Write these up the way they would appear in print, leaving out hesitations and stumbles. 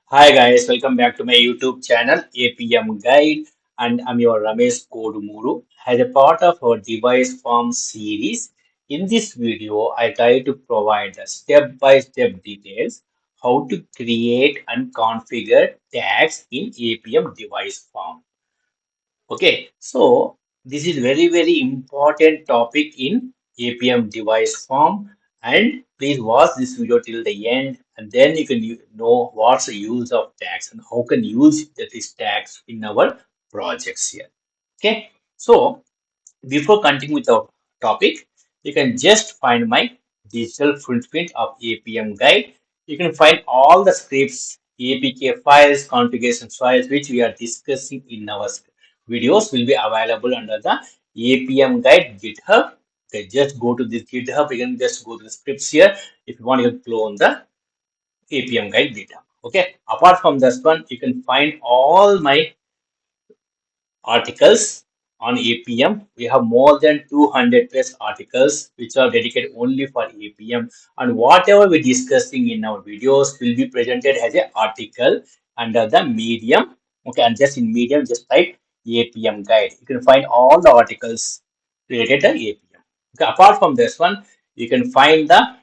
Hi guys, welcome back to my YouTube channel APM Guide, and I'm your Ramesh Kodumuru. As a part of our device farm series, in this video I try to provide the step-by-step details how to create and configure tags in APM device farm. Okay, so this is very important topic in APM device form, and please watch this video till the end, and then you can know what's the use of tags and how can use these tags in our projects here. Okay, so before continuing with our topic, you can just find my digital footprint of APM guide. You can find all the scripts, APK files, configuration files, which we are discussing in our videos will be available under the APM guide GitHub. Okay, just go to this GitHub. You can just go to the scripts here. If you want, you can clone the APM guide GitHub. Okay. Apart from this one, you can find all my articles on APM. We have more than 200 plus articles which are dedicated only for APM, and whatever we're discussing in our videos will be presented as an article under the medium. Okay, and just in medium, just type APM guide. You can find all the articles related to APM. Okay, apart from this one, you can find the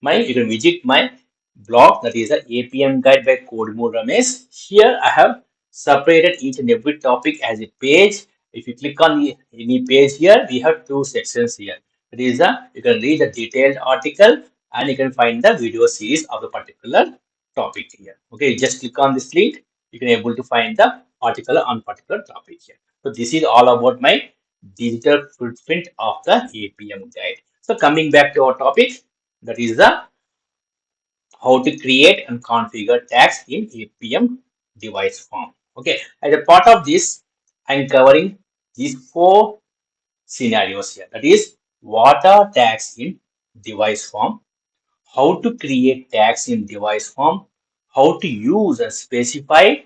you can visit my blog, that is a APM guide by Kodmu Ramesh. Here I have separated each and every topic as a page. If you click on any page here, we have two sections here. That is you can read the detailed article and you can find the video series of the particular topic here. Okay, just click on this link. You can able to find the article on particular topic here. So this is all about my digital footprint of the APM guide. So coming back to our topic, that is the how to create and configure tags in APM device form. Okay, as a part of this, I'm covering these four scenarios here. That is, what are tags in device form, how to create tags in device form, how to use and specify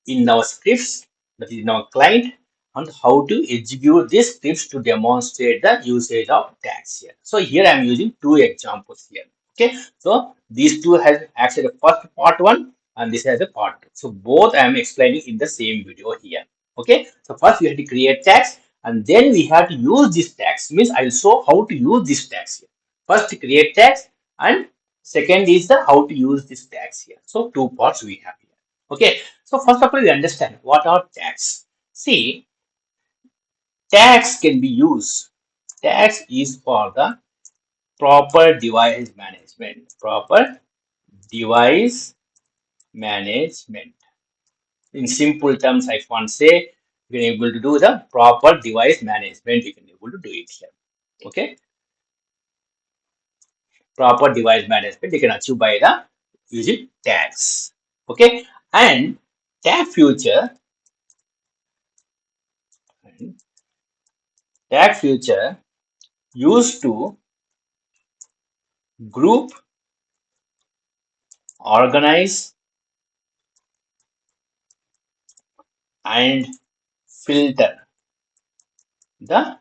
in our scripts, that is in our client, and how to execute these scripts to demonstrate the usage of tags here. So here I'm using two examples here. Okay, so these two has actually the first part one and this has a part two. So both I am explaining in the same video here. Okay, so first we have to create tags and then we have to use these tags. Means I'll show how to use these tags here. First create tags and second is the how to use these tags here. So two parts we have here. Okay, so first of all, we understand what are tags. See, tags can be used. Tags is for the proper device management. Proper device management. In simple terms, I want to say you can able to do the proper device management. You can able to do it here. Okay, proper device management you can achieve by the using tags. Okay, and tag future. Tag future used to group, organize, and filter the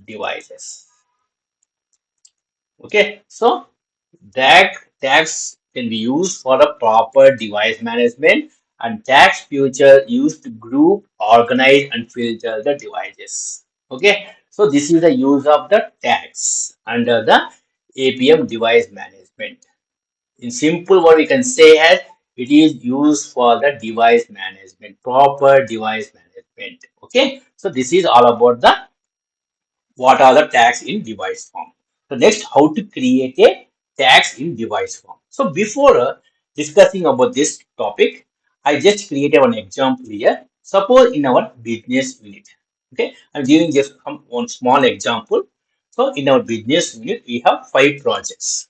devices. Okay, so tags can be used for a proper device management, and tags future used to group, organize, and filter the devices. Okay, so this is the use of the tags under the APM device management. In simple, what we can say as it is used for the device management, proper device management. Okay, so this is all about the what are the tags in device form. So next, how to create a tags in device form. So before discussing about this topic, I just created one example here. Suppose in our business unit, okay, I'm giving just one small example. So in our business unit, we have 5 projects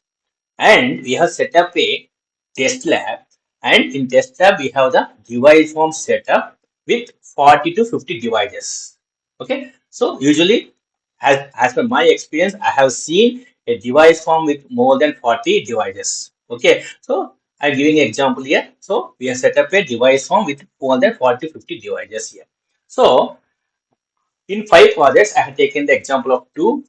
and we have set up a test lab, and in test lab we have the device form setup with 40 to 50 devices. Okay, so usually as per my experience I have seen a device form with more than 40 devices. Okay, so I'm giving an example here. So we have set up a device form with more than 40 50 devices here. So in 5 projects I have taken the example of two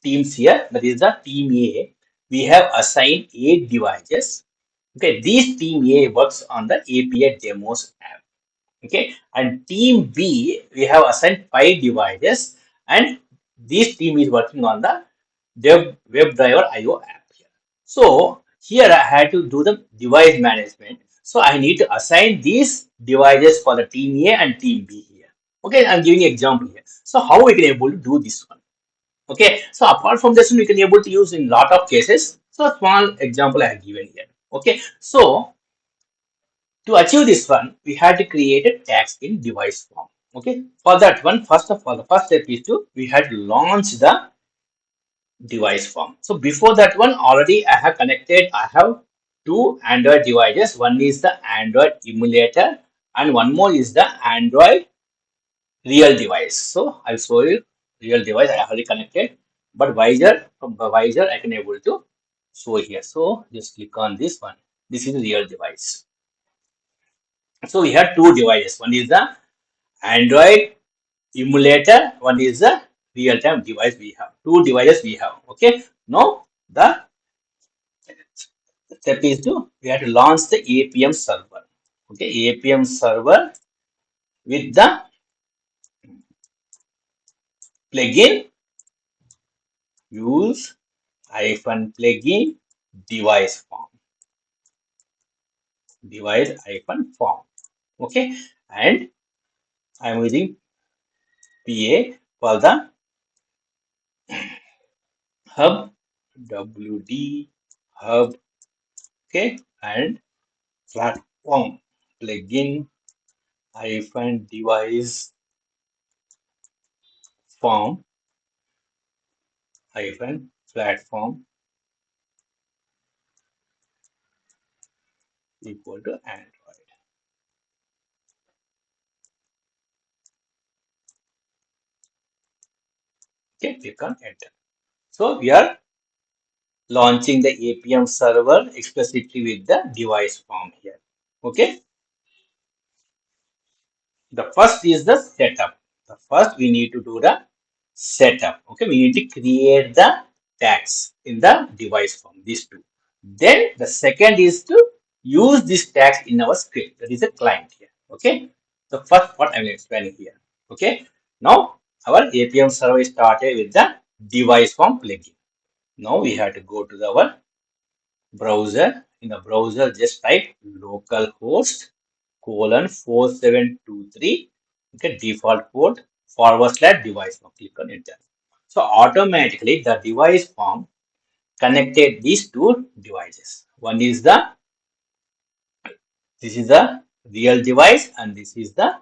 teams here. That is the team A. We have assigned 8 devices Okay, this team A works on the API demos app. Okay, and team B, we have assigned 5 devices, and this team is working on the WebDriver IO app here. So here I had to do the device management. So I need to assign these devices for the team A and team B here. Okay, I'm giving an example here. So how we can able to do this one? Okay, so apart from this one, we can able to use in lot of cases. So a small example I have given here. Okay, so to achieve this one, we had to create a tags in device form. Okay, for that one, first of all, the first step is to we had to launch the device form. So before that one, already I have connected. I have two Android devices. One is the Android emulator, and one more is the Android real device. So I'll show you real device. I already connected, but Visor from the Visor I can able to show here. So just click on this one. This is the real device. So we have two devices. One is the Android emulator, one is the real-time device we have. Two devices we have. Okay. Now the step is to we have to launch the APM server. Okay, APM server with the plugin use -plugin device form. Device-form. Okay, and I'm using PA for the hub WD hub. Okay, and platform plugin device form platform equal to Android. Okay, click on enter. So we are launching the APM server explicitly with the device form here. Okay, the first is the setup. The first we need to do the setup. Okay, we need to create the tags in the device form, these two. Then the second is to use these tags in our script. That is a client here. Okay, the first part I will explain here. Okay, now our APM server started with the device form plugin. Now we have to go to our browser. In the browser, just type localhost colon 4723. Okay, default port / device form. Click on enter. So automatically the device form connected these two devices. One is the this is the real device, and this is the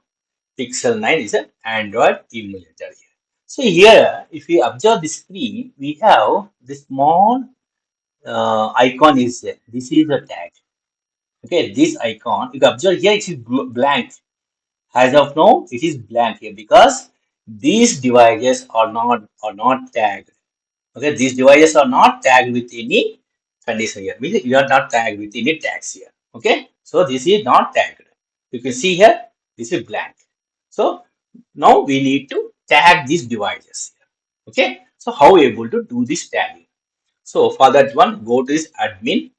Pixel 9 is an Android emulator here. So here, if we observe the screen, we have this small icon is there. This is a tag. Okay, this icon, if you observe here, it is blank. As of now, it is blank here because these devices are not tagged. Okay, these devices are not tagged with any condition here. Means you are not tagged with any tags here. Okay, so this is not tagged. You can see here, this is blank. So now we need to tag these devices here. Okay, so how we able to do this tagging? So for that one, go to this admin,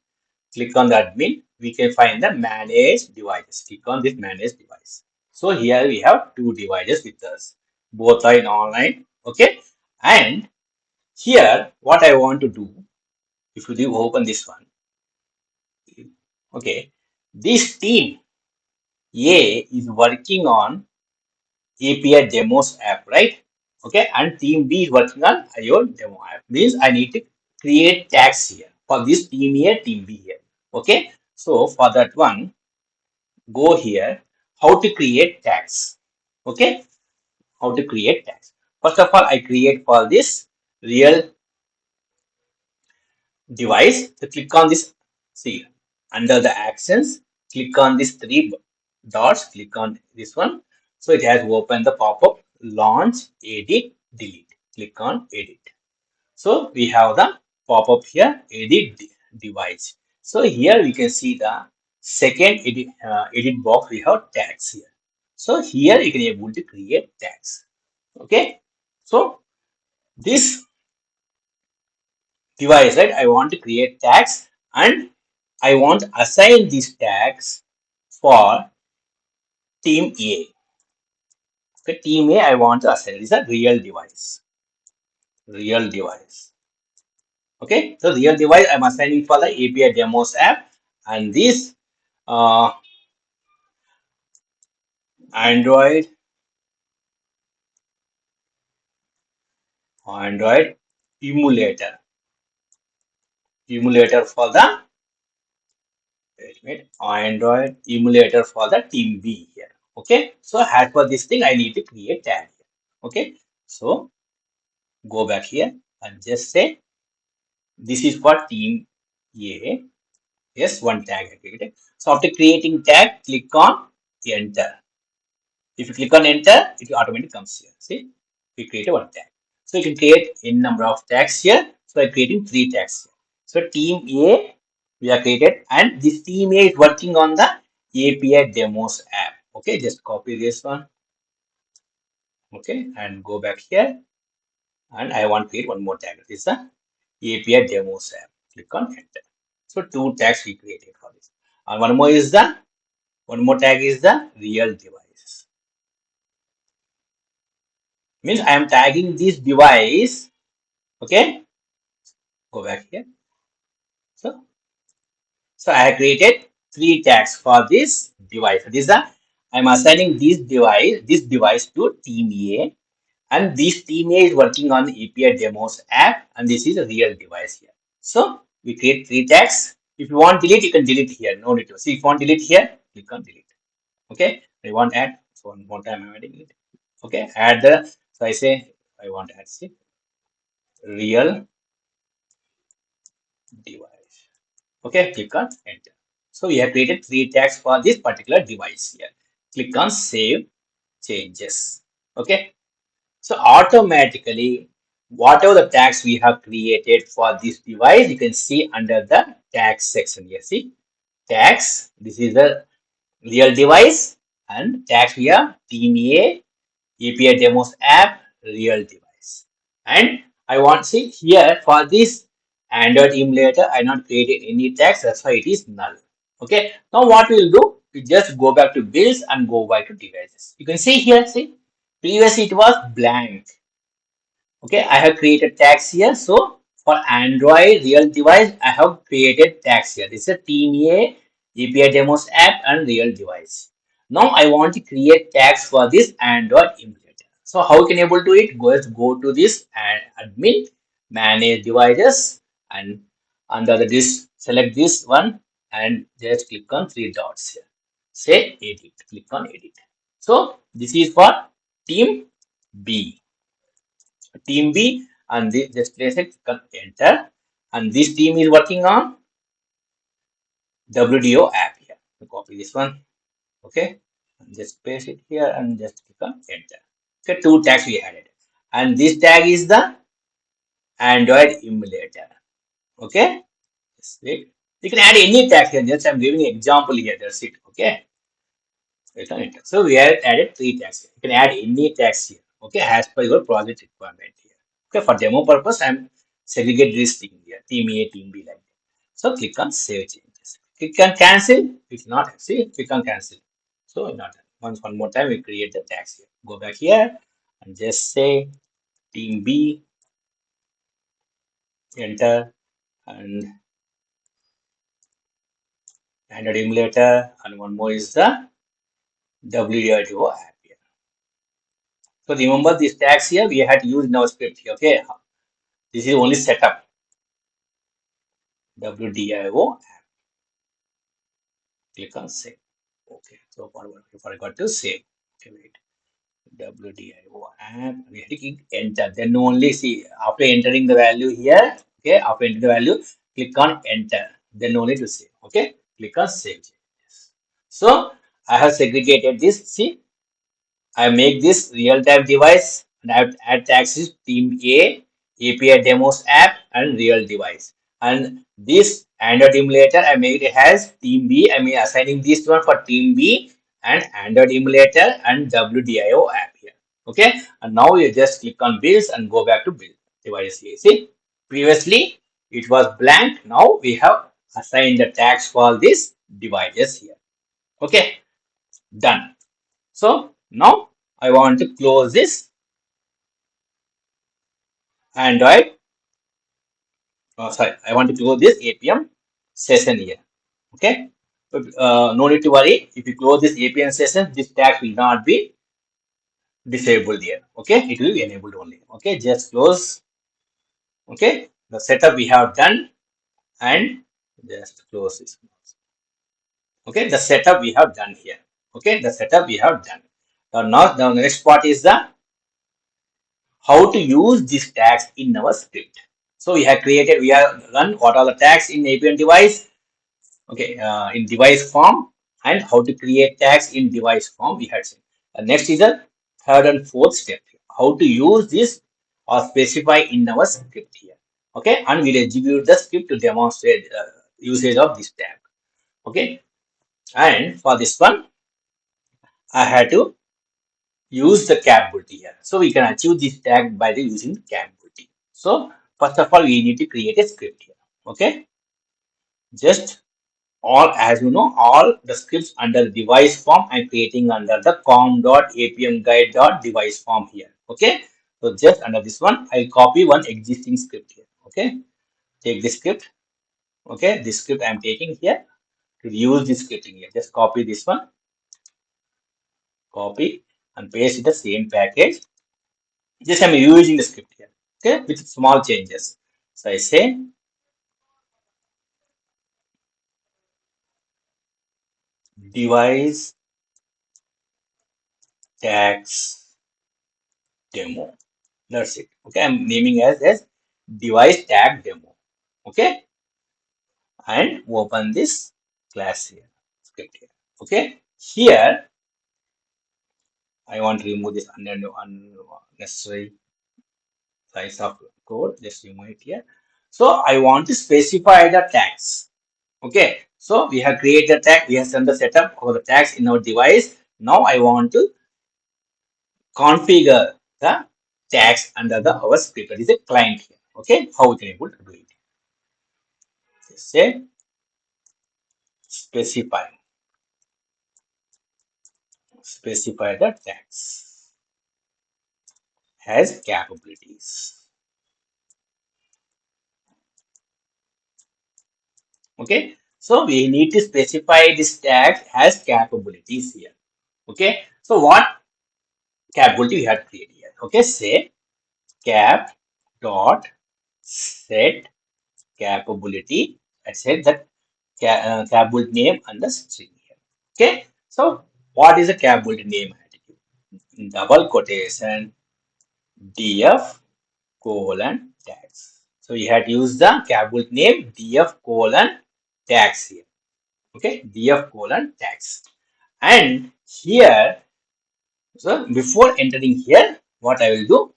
click on the admin. We can find the manage devices. Click on this manage device. So here we have two devices with us. Both are in online. Okay, and here, what I want to do, if you do open this one, okay, this team A is working on API demos app, right? Okay, and team B is working on IO demo app. Means I need to create tags here for this team A, team B here. Okay, so for that one, go here, how to create tags. Okay, how to create tags. First of all, I create for this real device. So click on this, see, under the actions, click on these three dots, click on this one. So it has opened the pop-up, launch, edit, delete. Click on edit. So we have the pop-up here, edit device. So here we can see the second edit box, we have tags here. So here you can able to create tags. Okay. So this device, right? I want to create tags, and I want to assign these tags for team A. Okay, team A, I want to assign this is a real device. Real device. Okay, so real device I'm assigning for the API demos app, and this uh, Android Android emulator for the Android emulator for the team B here. Okay, so as for this thing, I need to create tag here. Okay, so go back here and just say this is for team A. Yes, one tag I created. So after creating tag, click on enter. If you click on enter, it automatically comes here. See, we create a one tag. So you can create n number of tags here. So I'm creating three tags here. So team A we are created, and this team A is working on the API demos app. Okay, just copy this one. Okay, and go back here, and I want to create one more tag. This is the API demos app. Click on enter. So two tags we created for this, and one more tag is the real device. Means I am tagging this device. Okay, go back here. So, so I have created three tags for this device. This is a I'm assigning this device to team A, and this team A is working on the API demos app, and this is a real device here. So we create three tags. If you want delete, you can delete here. No need to. See, if you want delete here, click on delete. Okay, I want add. So one more time I'm adding it. Okay, add the. So I say I want to add see real device. Okay, click on enter. So we have created three tags for this particular device here. Click on save changes. Okay, so automatically whatever the tags we have created for this device, you can see under the tags section here. See tags, this is the real device, and tags we have team A, API demos app, real device. And I want to see here for this Android emulator, I not created any tags, that's why it is null. Okay, now what we'll do, we just go back to builds and go back to devices. You can see here, see, previously it was blank. Okay, I have created tags here. So for Android real device, I have created tags here. This is a team A, API demos app, and real device. Now I want to create tags for this Android emulator. So how you can able to it? Go to this and admin, manage devices, and under this select this one and just click on three dots here. Say edit. Click on edit. So this is for team B. Team B, and this just place it, enter, and this team is working on WDO app here. So copy this one, okay, and just paste it here and just click on enter. Okay, two tags we added, and this tag is the Android emulator. Okay, just wait. You can add any tag here. Just I'm giving an example here. That's it. Okay. Return enter. So we have added three tags here. You can add any tags here. Okay, as per your project requirement here. Okay, for demo purpose, I'm segregate this thing here, team A, team B like that. So click on save changes. Click on cancel. If not, see, click on cancel. So not done. One more time, we create the tags here. Go back here and just say team B, enter, and Android emulator, and one more is the WDO app here. So remember these tags here we had to use in our script here. Okay, this is only setup. WDIO app. Click on save. Okay, so we forgot to save. Okay, wait. WDIO app. We have to click enter. Then only see after entering the value here. Okay, after entering the value, click on enter. Then only to save. Okay, click on save changes. So I have segregated this. See, I make this real-time device and I have add tags is team A, API demos app, and real device. And this Android emulator, I made it has team B. I mean assigning this one for team B and Android emulator and WDIO app here. Okay, and now you just click on builds and go back to build device here. See, previously it was blank. Now we have assign the tags for these devices here. Okay, done. So now I want to close this Android. Oh, sorry, I want to close this APM session here. Okay, but, no need to worry. If you close this APM session, this tag will not be disabled here. Okay, it will be enabled only. Okay, just close. Okay, the setup we have done and just close this. Okay, the setup we have done here. Okay, the setup we have done. Now the next part is the how to use these tags in our script. So we have run what are the tags in APM device. Okay, in device form, and how to create tags in device form we had seen. Next is the third and fourth step. How to use this or specify in our script here. Okay, and we'll execute the script to demonstrate usage of this tag. Okay, and for this one, I had to use the capability here. So we can achieve this tag by the using the capability. So first of all, we need to create a script here. Okay, just all as you know, all the scripts under the device form I'm creating under the com.appium-guide.device form here. Okay, so just under this one, I'll copy one existing script here. Okay, take this script. Okay, this script I'm taking here to use this scripting here. Just copy this one, copy and paste the same package. Just I'm using the script here. Okay, with small changes. So I say device tags demo. That's it. Okay, I'm naming as device tag demo. Okay, and open this class here, script here. Okay, here I want to remove this unnecessary size of code. Just remove it here. So I want to specify the tags. Okay, so we have created the tag. We have done the setup of the tags in our device. Now I want to configure the tags under the our script. That is a client here. Okay, how we can able to do it? Say specify the tags has capabilities. Okay, so we need to specify this tag has capabilities here. Okay, so what capability we have created here? Okay, say cap dot set capability. I said that capability name and the string here. Okay, so what is a capability name? Double quotation df colon tags. So you had to use the capability name df colon tags here. Okay, df colon tags. And here, so before entering here, what I will do,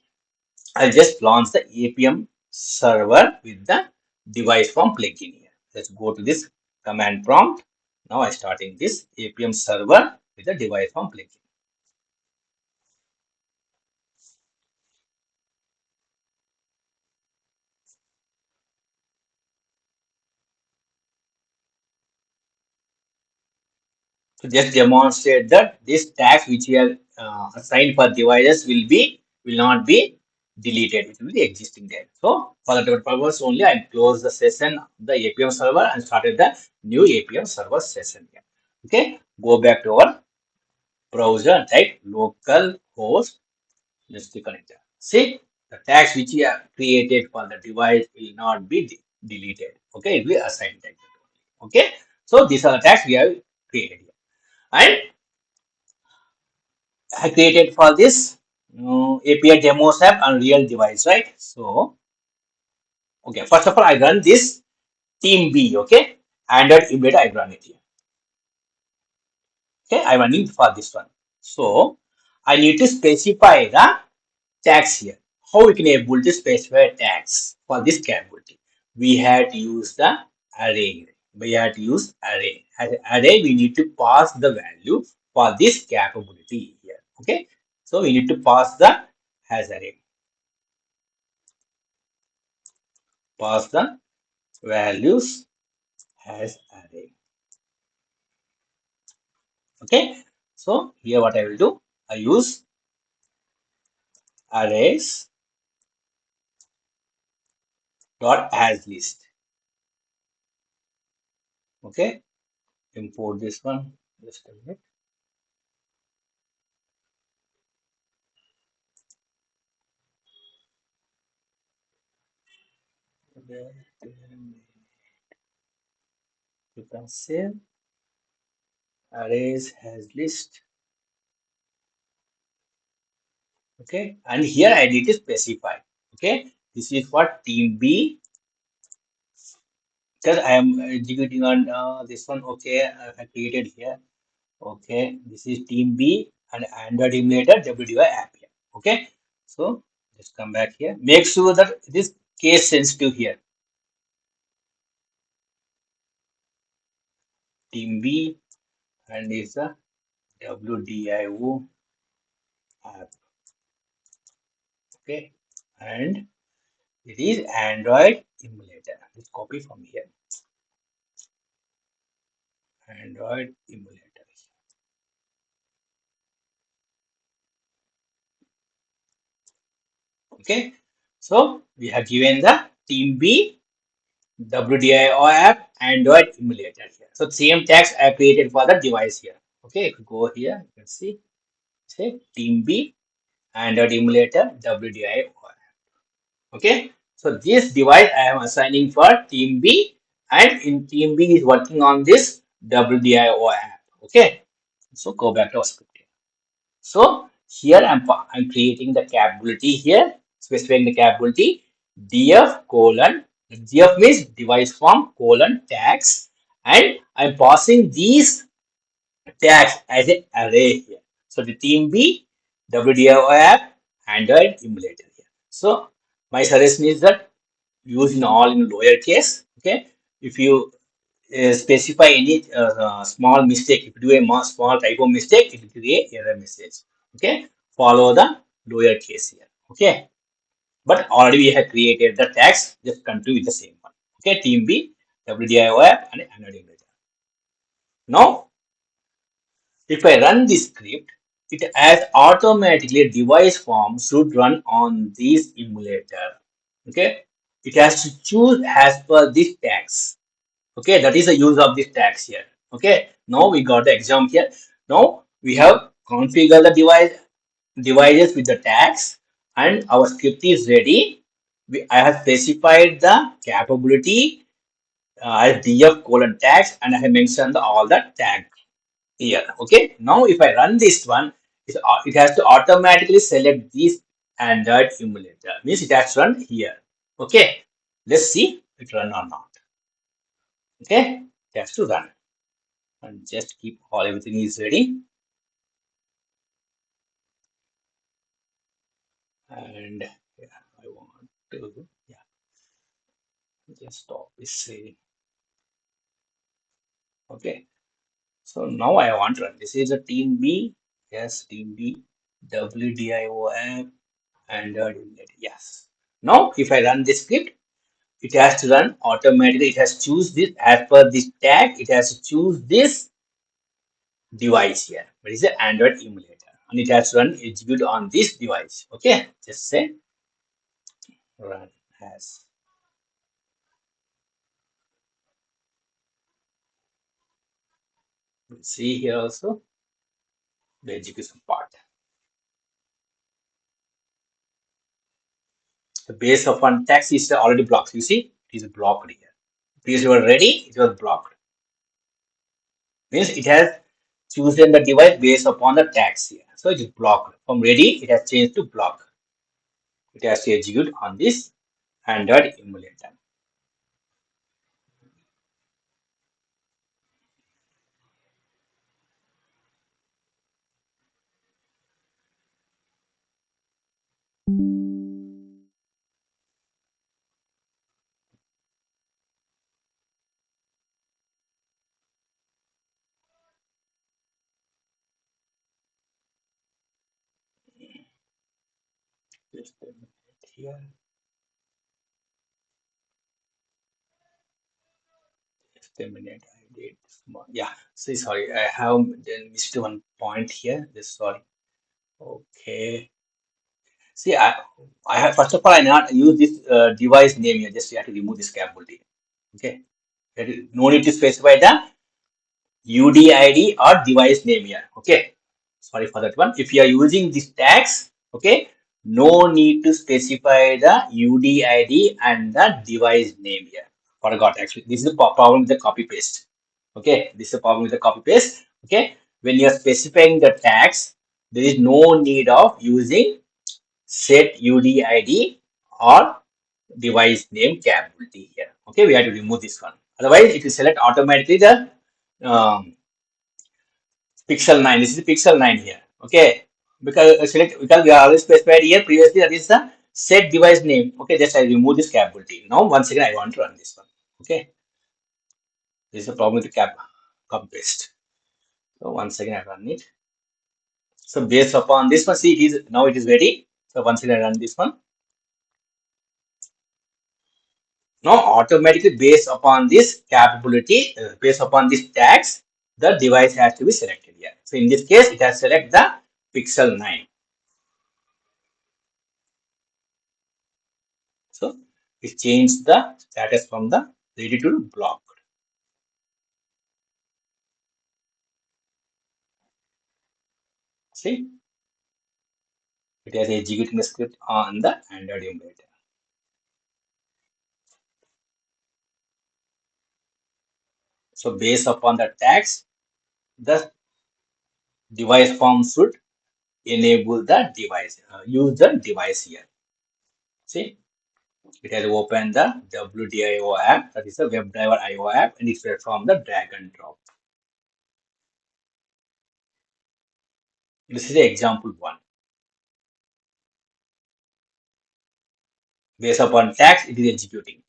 I'll just launch the APM server with the device form plugin here. Let's go to this command prompt. Now I'm starting this APM server with the device form plugin. To just demonstrate that this tags which we have assigned for devices will not be deleted. It will be existing there. So for that purpose only, I close the session, the APM server, and started the new APM server session here. Okay, go back to our browser and type local host. Let's connect. See, the tags which we have created for the device will not be deleted. Okay, it will be assigned tag. Okay, so these are the tags we have created here. And I created for this API demos app on real device, right? So, okay, first of all, I run this team B, okay? Android embedded, I run it here. Okay, I running for this one. So, I need to specify the tags here. How we can able to specify tags for this capability? We had to use the array. We had to use array. As array, we need to pass the value for this capability here. Okay, so we need to pass the has array. Pass the values as array. Okay, so here what I will do, I use arrays dot as list. Okay, import this one. Just a minute. You can say arrays has list. Okay, and here I need to specify. Okay, this is what team B, because I am executing on this one. Okay, I have created here. Okay, this is team B and Android emulator WDI app here. Okay, so just come back here. Make sure that it is case sensitive here. Team B and is the WDIO app. Okay, and it is Android emulator. Let's copy from here. Android emulator. Okay, so we have given the team B WDIO app Android emulator here. So same tags I created for the device here. Okay, if you go here, you can see say team B Android emulator WDIO app. Okay, so this device I am assigning for team B, and in team B is working on this WDIO app. Okay, so go back to our script. So here I'm creating the capability here, specifying the capability df colon, df means device form colon tags, and I'm passing these tags as an array here. So the team B WDO app Android emulator here. So my suggestion is that use in all in lowercase. Okay, if you specify any small mistake, if you do a small typo mistake, it will create error message. Okay, follow the lower case here. Okay, but already we have created the tags, just continue with the same one. Okay, team B WDIO app and Android emulator. Now if I run this script, it as automatically device form should run on this emulator. Okay, it has to choose as per this tags. Okay, that is the use of this tags here. Okay, now we got the example here. Now we have configured the devices with the tags, and our script is ready. I have specified the capability as df colon tags, and I have mentioned all the tags here. Okay, now if I run this one, it has to automatically select this Android emulator. Means it has to run here. Okay, let's see it run or not. Okay, it has to run. And just keep all everything is ready, and yeah, I want to yeah just stop this say. Okay, so now I want to run. This is a team B. Yes, team B WDIO app and yes. Now if I run this script, it has to run automatically. It has to choose this as per this tag. It has to choose this device here. What is the Android emulator, and it has to run execute on this device. Okay, just say run as. We'll see here also the execution part. The base of one text is already blocked. You see, it is blocked here. Because you are ready, it was blocked. Means it has chosen the device based upon the tags here. So it is blocked. From ready, it has changed to block. It has to execute on this Android emulator. Just a minute here. Just a minute, I did. Yeah, sorry, I have then missed one point here. Just sorry. Okay. See, I have first of all, I not use this device name here. Just you have to remove this capability. Okay. No need to specify the UDID or device name here. Okay. Sorry for that one. If you are using these tags, okay, no need to specify the UDID and the device name here. Forgot actually. This is the problem with the copy paste. Okay. This is the problem with the copy paste. Okay. When you are specifying the tags, there is no need of using set UDID or device name capability here. Okay, we have to remove this one. Otherwise, it will select automatically the um, pixel 9. This is pixel 9 here. Okay, because we are always specified here previously that is the set device name. Okay, just I remove this capability. Now, once again, I want to run this one. Okay, this is the problem with the copy paste. So, once again, I run it. So, based upon this one, see, it is now it is ready. So, once again, I run this one. Now automatically based upon this capability, based upon this tags, the device has to be selected here. So in this case, it has select the Pixel 9. So it changed the status from the ready to blocked. See, it has executing the script on the Android emulator. So based upon the tags, the device form should enable the device, use the device here. See. It has opened the WDIO app, that is the WebDriver IO app, and it's from the drag and drop. This is the example one. Based upon tags, it is executing.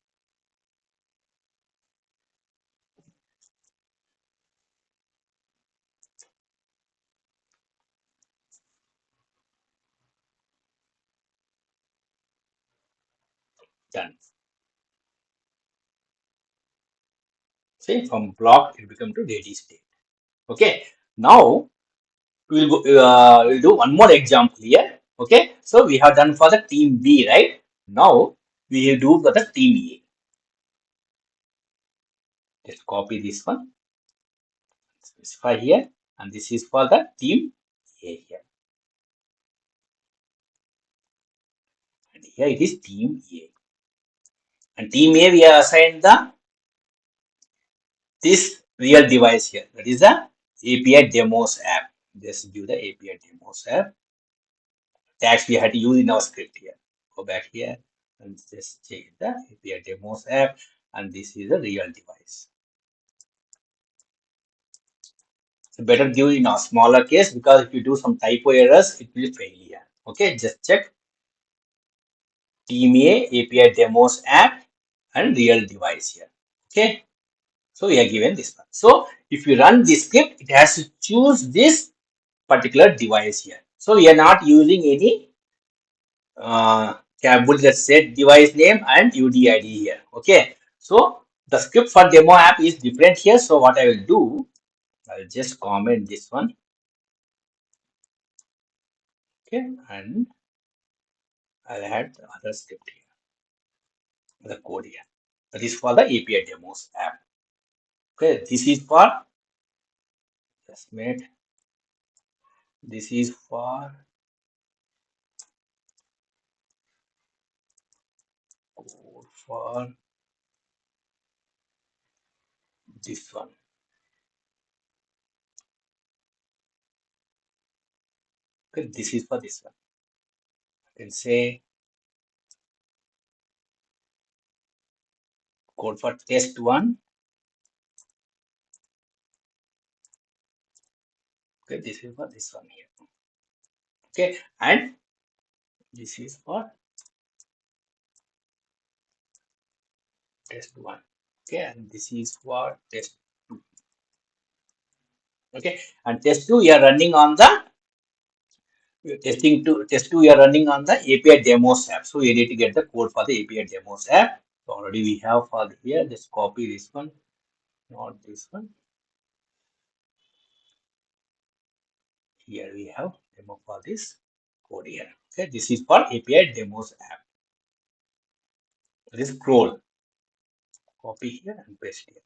Done. See, from block it become to ready state. Okay. Now we'll do one more example here. Okay. So we have done for the team B, right? Now we will do for the team A. Let's copy this one, specify here, and this is for the team A here. And here it is team A. And team A, we have assigned the this real device here. That is the API demos app. Just give the API demos app. Tags we had to use in our script here. Go back here and just check the API demos app. And this is a real device. So better give in a smaller case because if you do some typo errors, it will fail here. Okay, just check Team A API demos app and real device here. Okay. So we are given this one. So if you run this script, it has to choose this particular device here. So we are not using any capable that set device name and UDID here. Okay. So the script for demo app is different here. So what I will do, I'll just comment this one. Okay. And I'll add the other script here, the code here. That is for the API demos app. Okay. This is for just made. This is for code for this one. Okay, this is for this one. I can say code for test one. Okay, this is for this one here. Okay, and this is for test one. Okay, and this is for test two. Okay, and test two we are running on the test two we are running on the API demos app. So we need to get the code for the API demos app. So already we have for here. Just copy this one not this one. Here we have demo for this code here. Okay, this is for API demos app. This scroll, copy here and paste here.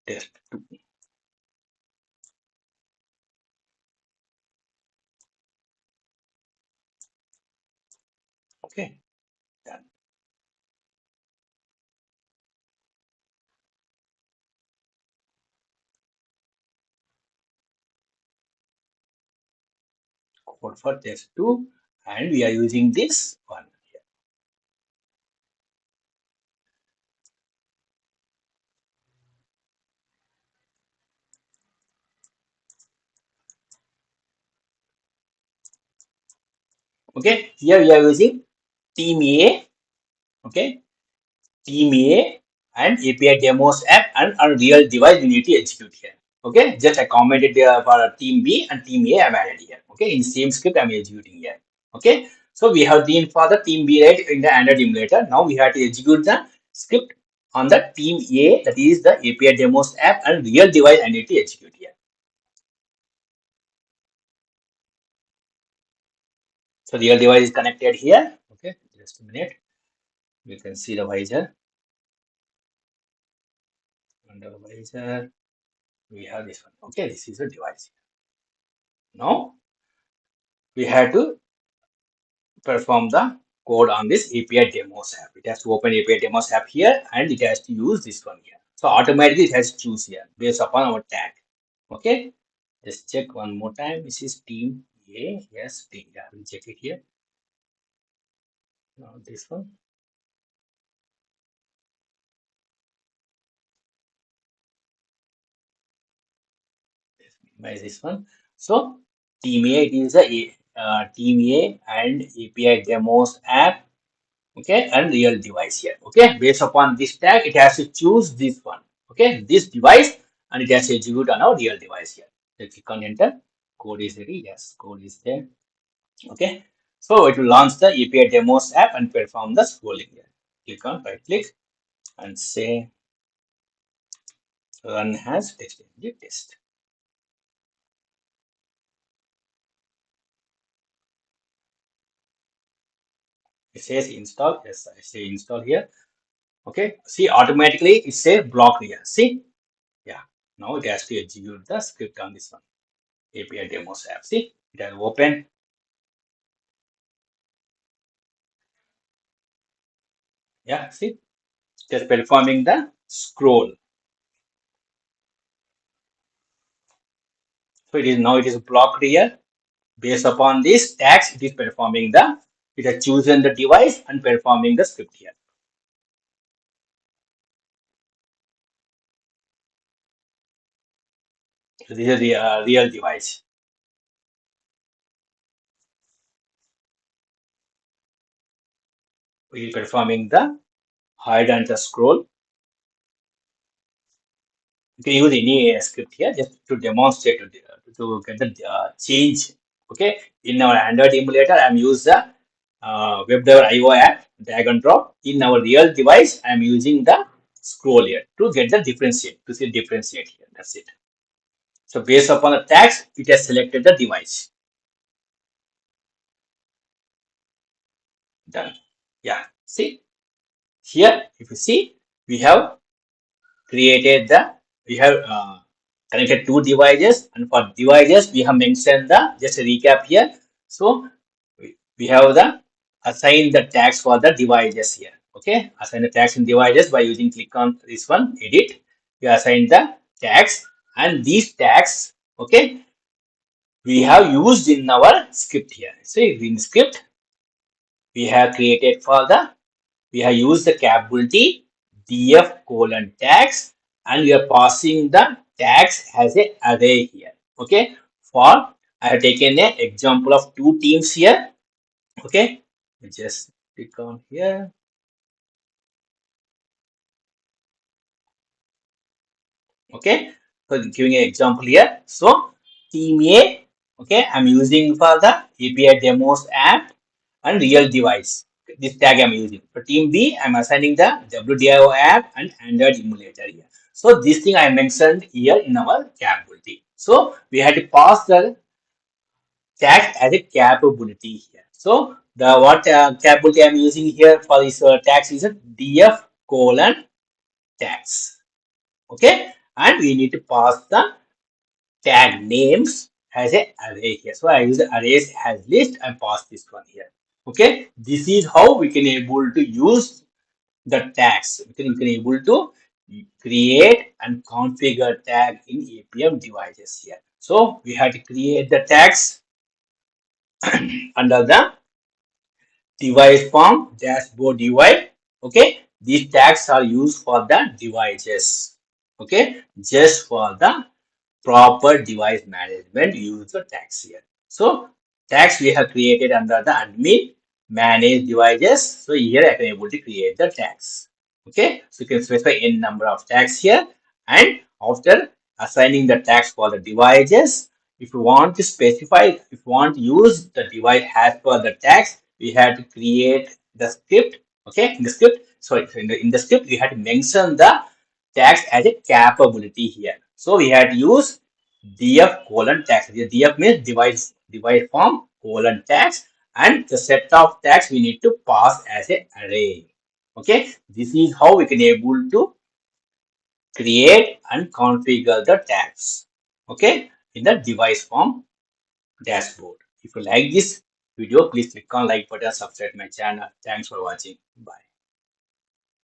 Test 2. Okay, done. Code for test 2, and we are using this one here. Okay, here we are using team A. Okay, team A and API demos app and on real device you need to execute here. Okay, just I commented for team B and team A I'm added here. Okay, in same script I'm executing here. Okay, so we have been for the team B right in the Android emulator. Now we have to execute the script on the team A, that is the API demos app and real device I need to execute here. So real device is connected here. Okay, just a minute. You can see the visor. Under the visor, we have this one. Okay, this is the device. Now we have to perform the code on this API demos app. It has to open API demos app here and it has to use this one here. So automatically it has to choose here based upon our tag. Okay, just check one more time. This is team A. Yes, team. Yeah, we'll check it here. Now this one. By this one. So team A, it is a team A and API demos app. Okay, and real device here. Okay, based upon this tag it has to choose this one. Okay, this device, and it has to execute on our real device here. So click on enter. Code is ready. Yes, code is there. Okay, so it will launch the API demos app and perform the scrolling here. Click on right click and say run as text engine test. It says install. Yes, I say install here. Okay, see automatically it says block here. See, yeah, now it has to execute the script on this one. API demos app. See, it has opened. Yeah, see, just performing the scroll. So it is now it is blocked here. Based upon this tags, it is performing the. It has chosen the device and performing the script here. So this is the real device. We are performing the hide and the scroll. You can use any script here just to demonstrate to get the change. Okay, in our Android emulator, I'm use the WebDriver IO app, drag and drop. In our real device, I'm using the scroll here to get the differentiate, to see differentiate here. That's it. So based upon the tags, it has selected the device. Done. Yeah. See here, if you see, we have created the we have connected two devices, and for devices we have mentioned the just a recap here. So we have the assign the tags for the devices here. Okay, assign the tags in devices by using click on this one edit. We assign the tags, and these tags, okay, we have used in our script here. So in script we have created for the we have used the capability df colon tags, and we are passing the tags as a array here. Okay, for I have taken an example of two teams here. Okay, just click on here. Okay, so giving an example here. So team A, okay, I'm using for the API demos app and real device. this tag I'm using. For team B, I'm assigning the WDIO app and Android emulator here. So this thing I mentioned here in our capability. So we had to pass the tag as a capability here. So the what capability I'm using here for this tags is a df colon tags. Okay, and we need to pass the tag names as a array here. So I use the arrays as list and pass this one here. Okay, this is how we can able to use the tags. We can able to create and configure tag in APM devices here. So we have to create the tags under the device form dashboard UI. Okay, these tags are used for the devices. Okay, just for the proper device management user tags here. So tags we have created under the admin manage devices. So here I can able to create the tags. Okay, so you can specify n number of tags here, and after assigning the tags for the devices, if you want to specify, if you want to use the device as per the tags, we have to create the script. Okay, in the script, sorry, so in the script we have to mention the tags as a capability here. So we had to use df colon tags. The df means device form colon tags, and the set of tags we need to pass as a array. Okay, this is how we can able to create and configure the tags. Okay, in the device form dashboard. If you like this video, please click on like button, subscribe my channel. Thanks for watching. Bye.